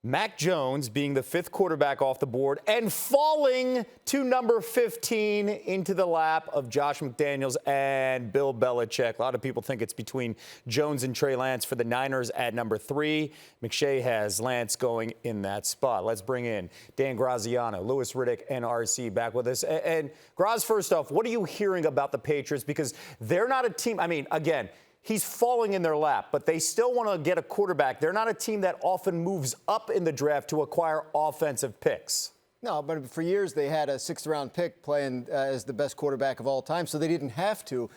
Mac Jones being the fifth quarterback off the board and falling to number 15 into the lap of Josh McDaniels and Bill Belichick. A lot of people think it's between Jones and Trey Lance for the Niners at number 3. McShay has Lance going in that spot. Let's bring in Dan Graziano, Louis Riddick, and RC back with us. And Graz, first off, what are you hearing about the Patriots? Because they're not a team, again, he's falling in their lap, but they still want to get a quarterback. They're not a team that often moves up in the draft to acquire offensive picks. No, but for years they had a sixth-round pick playing as the best quarterback of all time, so they didn't have to.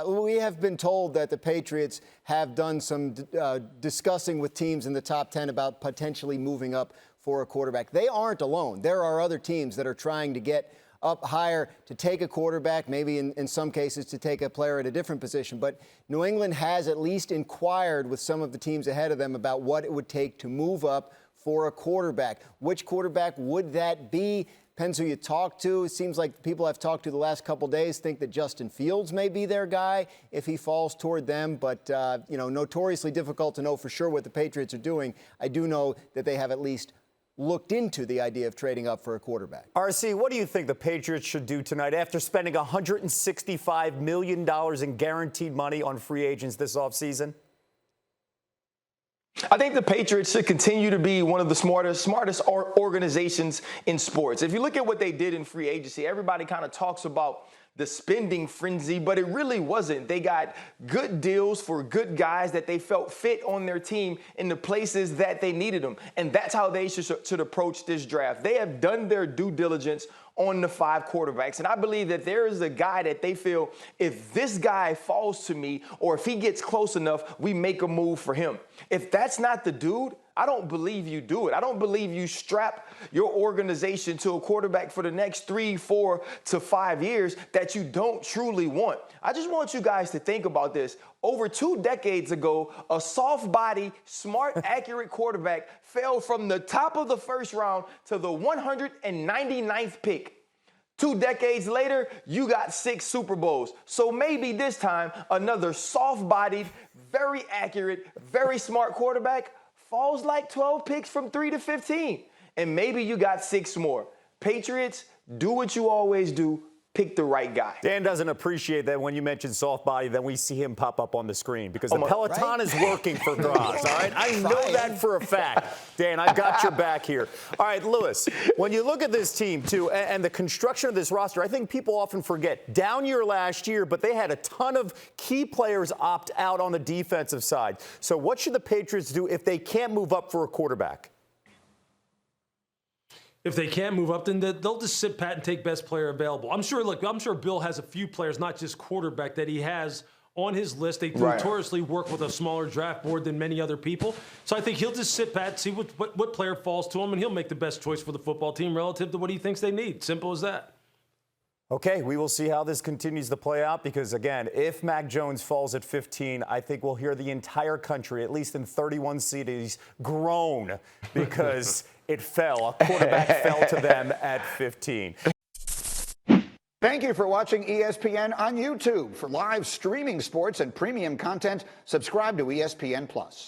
We have been told that the Patriots have done some discussing with teams in the top 10 about potentially moving up for a quarterback. They aren't alone. There are other teams that are trying to get up higher to take a quarterback, maybe in some cases to take a player at a different position. But New England has at least inquired with some of the teams ahead of them about what it would take to move up for a quarterback. Which quarterback would that be? Depends who you talk to. It seems like the people I've talked to the last couple days think that Justin Fields may be their guy if he falls toward them. But, notoriously difficult to know for sure what the Patriots are doing. I do know that they have at least looked into the idea of trading up for a quarterback. RC, what do you think the Patriots should do tonight after spending $165 million in guaranteed money on free agents this offseason? I think the Patriots should continue to be one of the smartest organizations in sports. If you look at what they did in free agency, everybody kind of talks about the spending frenzy, but it really wasn't. They got good deals for good guys that they felt fit on their team in the places that they needed them. And that's how they should approach this draft. They have done their due diligence on the 5 quarterbacks. And I believe that there is a guy that they feel, if this guy falls to me or if he gets close enough, we make a move for him. If that's not the dude, I don't believe you do it. I don't believe you strap your organization to a quarterback for the next 3, 4 to 5 years that you don't truly want. I just want you guys to think about this. Over 2 decades ago, a soft-body, smart, accurate quarterback fell from the top of the first round to the 199th pick. 2 decades later, you got 6 Super Bowls. So maybe this time, another soft-bodied, very accurate, very smart quarterback falls like 12 picks from 3 to 15. And maybe you got 6 more. Patriots, do what you always do. Pick the right guy. Dan doesn't appreciate that when you mention soft body, then we see him pop up on the screen because the Peloton is working for Graz, all right? I know that for a fact. Dan, I've got your back here. All right, Louis, when you look at this team, too, and the construction of this roster, I think people often forget. Down year last year, but they had a ton of key players opt out on the defensive side. So what should the Patriots do if they can't move up for a quarterback? If they can't move up, then they'll just sit pat and take best player available. I'm sure Bill has a few players, not just quarterback, that he has on his list. They notoriously work with a smaller draft board than many other people. So I think he'll just sit pat, see what player falls to him, and he'll make the best choice for the football team relative to what he thinks they need. Simple as that. Okay, we will see how this continues to play out because, again, if Mac Jones falls at 15, I think we'll hear the entire country, at least in 31 cities, groan because it fell. A quarterback fell to them at 15. Thank you for watching ESPN on YouTube. For live streaming sports and premium content, subscribe to ESPN+.